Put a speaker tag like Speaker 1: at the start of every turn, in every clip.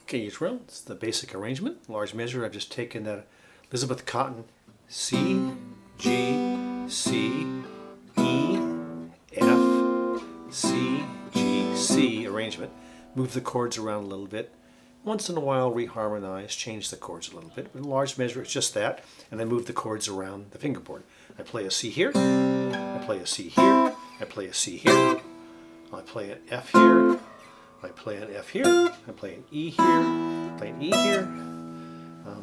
Speaker 1: Okay, you drill. It's the basic arrangement. Large measure, I've just taken that Elizabeth Cotton C, G, C, E, F, C, G, C arrangement. Move the chords around a little bit. Once in a while reharmonize, change the chords a little bit. In large measure, it's just that. And then move the chords around the fingerboard. I play a C here, I play a C here, I play a C here, I play an F here, I play an F here, I play an E here, I play an E here,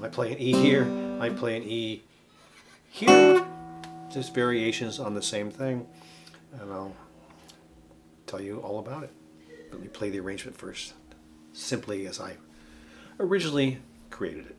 Speaker 1: I play an E here, I play an E here. Just variations on the same thing, and I'll tell you all about it. Let me play the arrangement first, simply as I originally created it.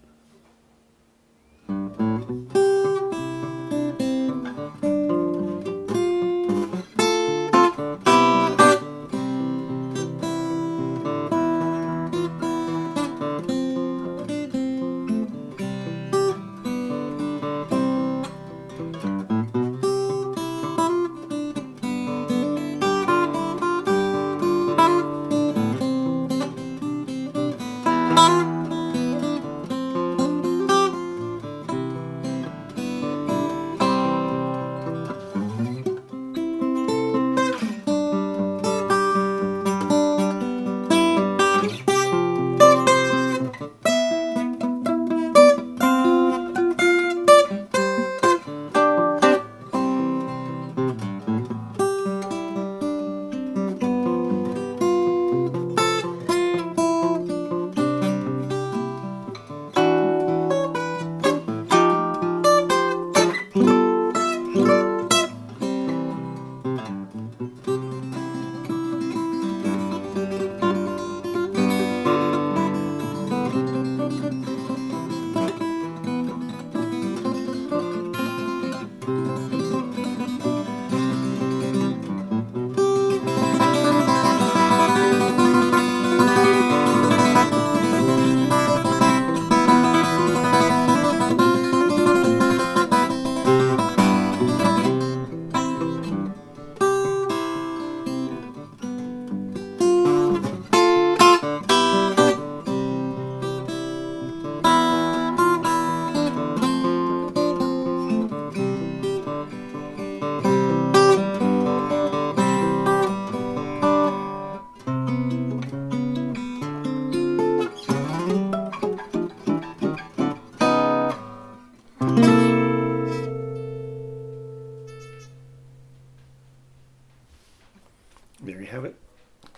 Speaker 1: There you have it.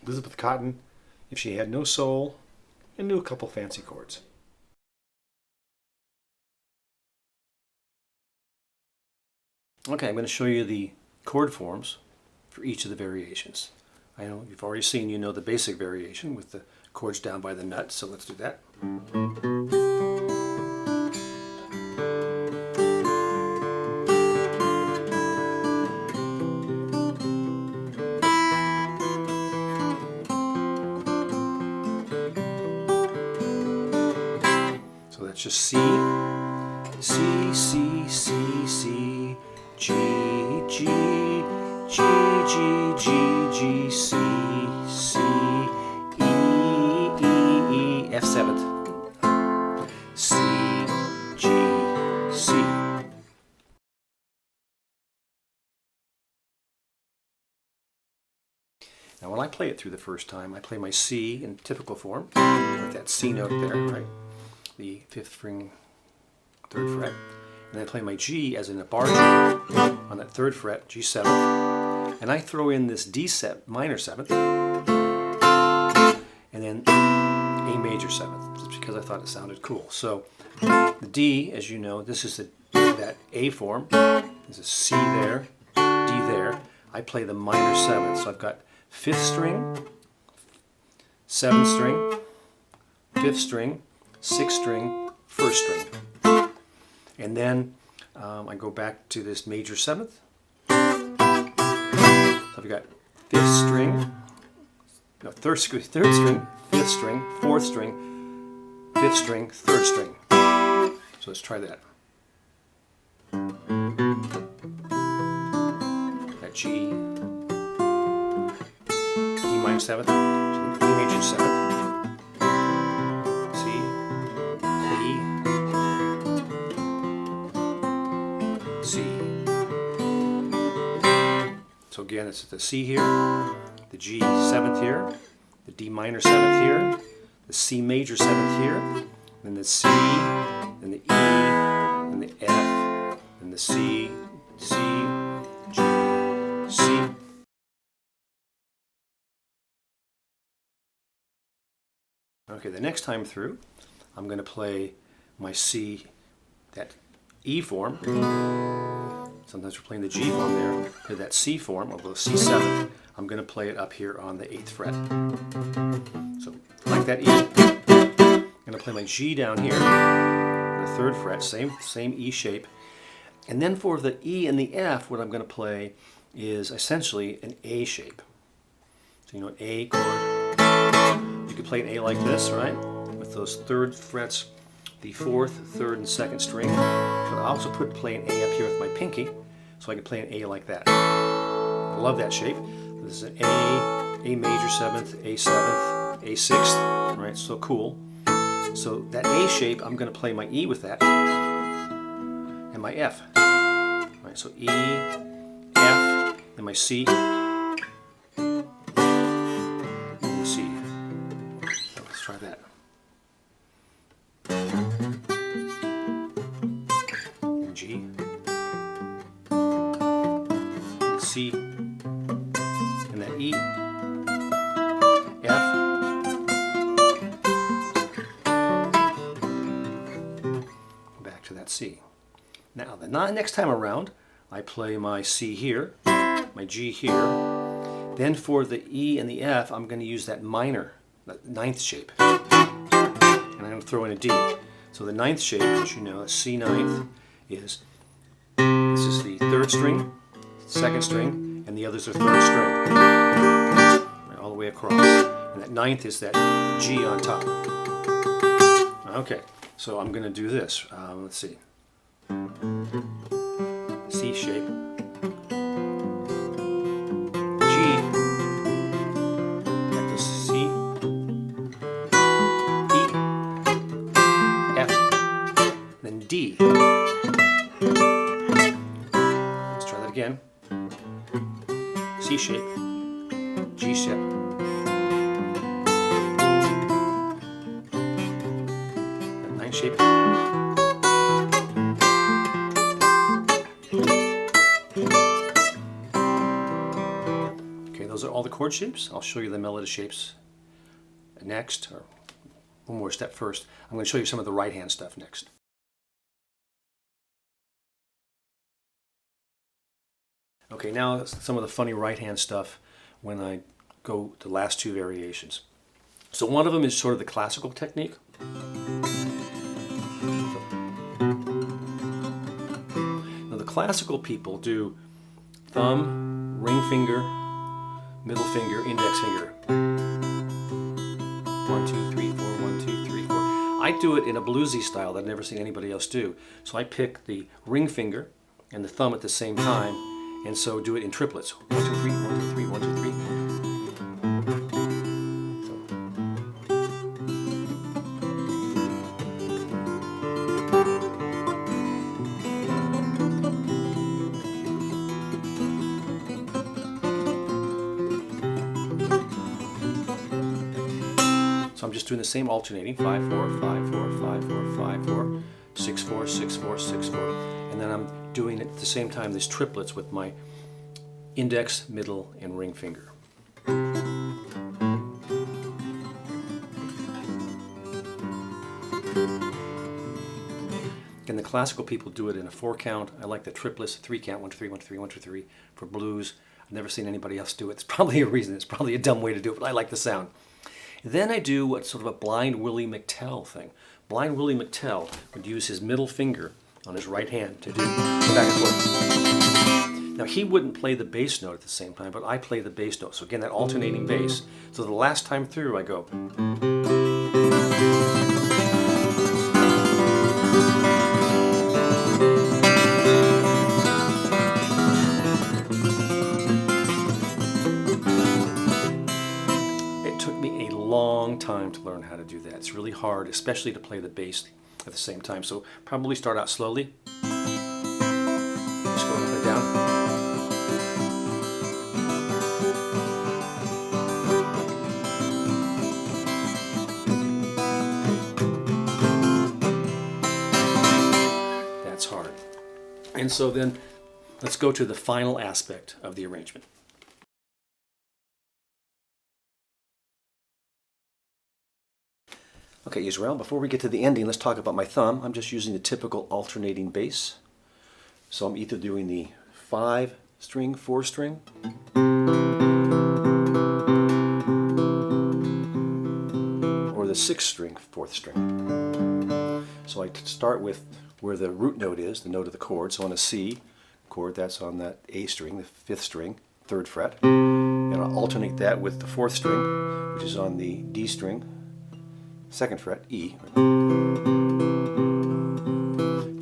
Speaker 1: Elizabeth Cotton, if she had no soul and knew a couple fancy chords. Okay, I'm going to show you the chord forms for each of the variations. I know you've already seen, you know the basic variation with the chords down by the nut, so let's do that. So that's just C, C, C, C, C, G, G, G, G, G, G, C, C, E, E, E, F7, C, G, C. Now when I play it through the first time, I play my C in typical form, with that C note there, right? The 5th string, 3rd fret. And I play my G as in a bar G on that 3rd fret, G7. And I throw in this minor 7th, and then A major 7th, just because I thought it sounded cool. So the D, as you know, this is that A form. There's a C there, D there. I play the minor 7th, so I've got 5th string, 7th string, 5th string, 6th string, 1st string. And then I go back to this major 7th. So I've got 5th string, no, 3rd string, 5th string, 4th string, 5th string, 3rd string. So let's try that. That G, D minor 7th, E major 7th, again, it's the C here, the G 7th here, the D minor 7th here, the C major 7th here, then the C, then the E, then the F, then the C, C, G, C. Okay, the next time through, I'm going to play my C, that E form. Sometimes we're playing the G form there, or that C form, or the C7. I'm going to play it up here on the 8th fret. So, like that E, I'm going to play my G down here, on the 3rd fret, same E shape. And then for the E and the F, what I'm going to play is essentially an A shape. So you know, an A chord. You could play an A like this, right? With those 3rd frets, the 4th, 3rd, and 2nd string. But I also play an A up here with my pinky, so I can play an A like that. I love that shape. This is an A major 7th, A 7th, A 6th, right? So cool. So that A shape, I'm going to play my E with that, and my F. Right, so E, F, and my C, and C. So let's try that. And G, and C, and that E, F, back to that C. Now, the next time around, I play my C here, my G here. Then for the E and the F, I'm going to use that minor, that 9th shape. And I'm going to throw in a D. So the 9th shape, as you know, a C 9th, is this is the 3rd string, 2nd string, and the others are 3rd string. Right, all the way across. And that 9th is that G on top. Okay, so I'm going to do this. Let's see. C shape, G, back to C, E, F, then D. Let's try that again. C shape, G shape, that 9 shape. Those are all the chord shapes. I'll show you the melody shapes next, or one more step first. I'm going to show you some of the right hand stuff next. Okay, now some of the funny right hand stuff when I go to the last 2 variations. So one of them is sort of the classical technique. Now the classical people do thumb, ring finger, middle finger, index finger. 1, 2, 3, 4, 1, 2, 3, 4. I do it in a bluesy style that I've never seen anybody else do. So I pick the ring finger and the thumb at the same time, and so do it in triplets. 1, 2, 3, 1, 2, 3, 1, 2, 3. So I'm just doing the same alternating, 5, 4, 5, 4, 5, 4, 5, 4, 6, 4, 6, 4, 6, 4. And then I'm doing at the same time these triplets with my index, middle, and ring finger. Again, the classical people do it in a 4 count. I like the triplets, 3 count, 1, 2, 3, 1, 2, 3, 1, 2, 3 for blues. I've never seen anybody else do it. It's probably a reason. It's probably a dumb way to do it, but I like the sound. Then I do what's sort of a Blind Willie McTell thing. Blind Willie McTell would use his middle finger on his right hand to do back and forth. Now he wouldn't play the bass note at the same time, but I play the bass note. So again, that alternating bass. So the last time through I go. Long time to learn how to do that. It's really hard, especially to play the bass at the same time. So probably start out slowly. Just go up and down. And so then let's go to the final aspect of the arrangement. Okay, Israel, before we get to the ending, let's talk about my thumb. I'm just using the typical alternating bass. So I'm either doing the 5-string, 4-string, or the 6-string, 4th string. So I start with where the root note is, the note of the chord. So on a C chord, that's on that A string, the 5th string, 3rd fret. And I'll alternate that with the 4th string, which is on the D string, 2nd fret, E. When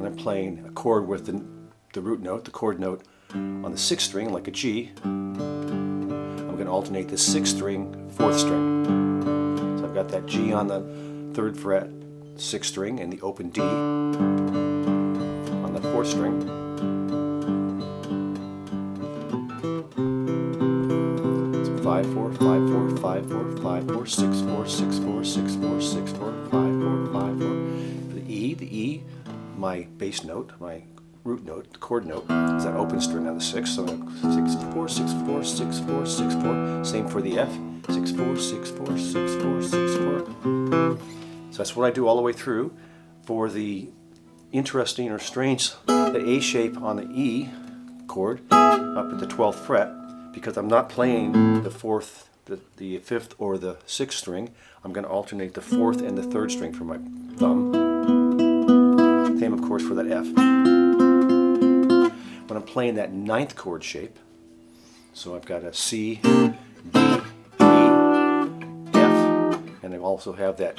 Speaker 1: I'm playing a chord with the root note, the chord note on the 6th string, like a G, I'm going to alternate the 6th string, 4th string. So I've got that G on the 3rd fret, 6th string, and the open D on the 4th string. So 5-4, 5-4, 5-4, 5-4, 6-4, 6-4, 6-4, 6-4, 5-4, 5-4. For the E, my bass note, my root note, the chord note, is that open string on the 6th. So 6-4, 6-4, 6-4, 6-4. Same for the F, 6-4, 6-4, 6-4, 6-4. So that's what I do all the way through. For the interesting or strange, the A shape on the E chord up at the 12th fret, because I'm not playing the 4th, the 5th or the 6th string, I'm going to alternate the 4th and the 3rd string for my thumb. Same, of course, for that F. When I'm playing that 9th chord shape, so I've got a C, D, E, F, and I also have that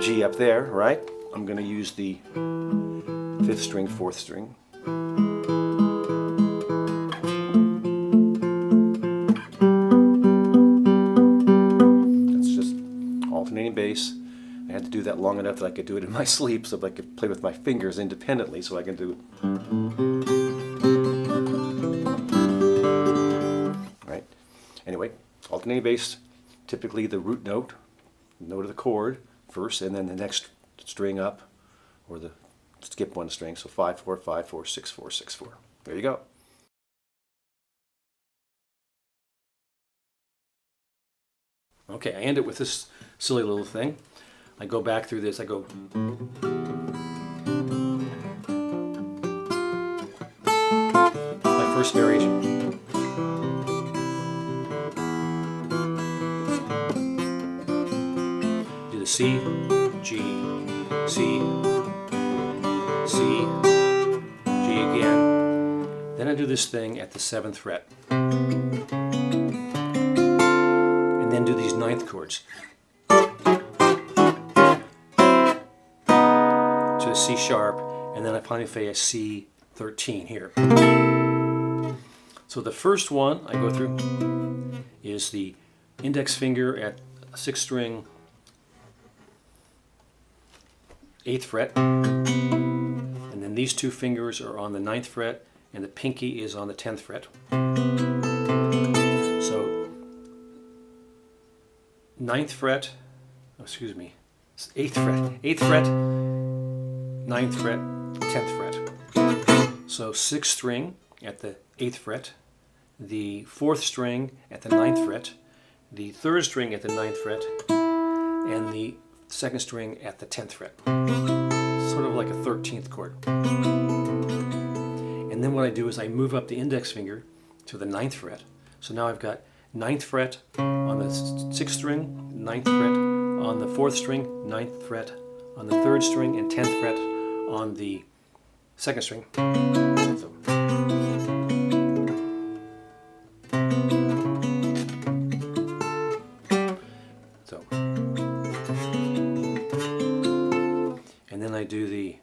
Speaker 1: G up there, right? I'm going to use the 5th string, 4th string. That's just alternating bass. I had to do that long enough that I could do it in my sleep, so that I could play with my fingers independently, so I can do. Right? Anyway, alternating bass, typically the root note, note of the chord first, and then the next string up, or the skip one string. So 5-4, 5-4, 6-4, 6-4. There you go. Okay, I end it with this silly little thing. I go back through this. I go. My first variation. Do the C, G, C, C, G again. Then I do this thing at the 7th fret. And then do these 9th chords. To a C sharp, and then I finally play a C13 here. So the first one I go through is the index finger at 6th string, 8th fret, and then these two fingers are on the 9th fret, and the pinky is on the 10th fret. So 9th fret, excuse me, 8th fret, 8th fret, 9th fret, 10th fret. So 6th string at the 8th fret, the 4th string at the 9th fret, the 3rd string at the 9th fret, and the 2nd string at the 10th fret. Sort of like a 13th chord. And then what I do is I move up the index finger to the 9th fret. So now I've got 9th fret on the 6th string, 9th fret on the 4th string, 9th fret on the 3rd string, and 10th fret on the 2nd string. So. And then I do the,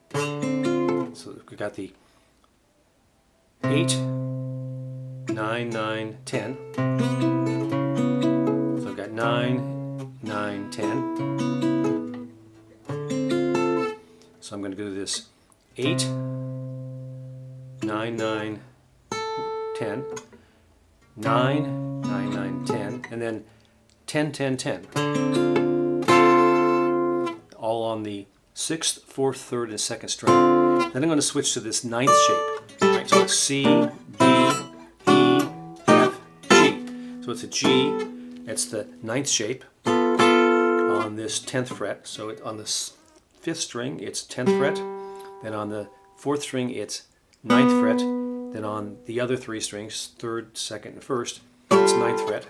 Speaker 1: so we got the 8, 9, 9, 10. So I've got 9, 9, 10. So I'm going to do this 8, 9, 9, 10, 9, 9, 9, 10, and then 10, 10, 10. All on the 6th, 4th, 3rd, and 2nd string. Then I'm going to switch to this 9th shape. string. So it's C, D, E, F, G. So it's a G. It's the ninth shape on this 10th fret. So on the 5th string, it's 10th fret. Then on the 4th string, it's 9th fret. Then on the other 3 strings, 3rd, 2nd, and 1st, it's 9th fret.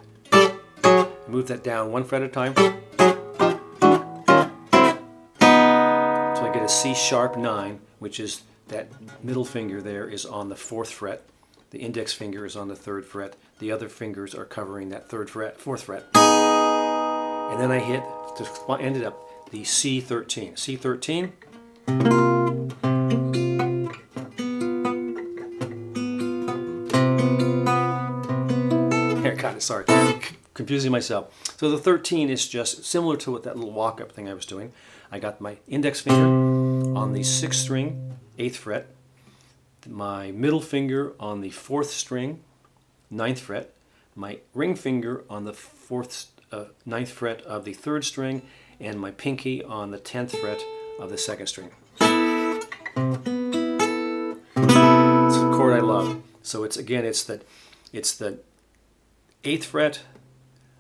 Speaker 1: Move that down 1 fret at a time. So I get a C sharp 9, which is that middle finger there is on the 4th fret. The index finger is on the 3rd fret. The other fingers are covering that 3rd fret, 4th fret. And then I hit, to end it up, the C13. C13. Sorry, confusing myself. So the 13 is just similar to what that little walk-up thing I was doing. I got my index finger on the 6th string, 8th fret, my middle finger on the 4th string, 9th fret, my ring finger on the 9th fret of the 3rd string, and my pinky on the 10th fret of the 2nd string. It's a chord I love. So it's the 8th fret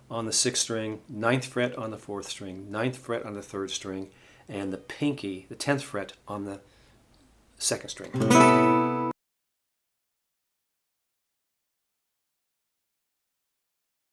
Speaker 1: on the 6th string, 9th fret on the 4th string, 9th fret on the 3rd string, and the pinky, the 10th fret on the 2nd string.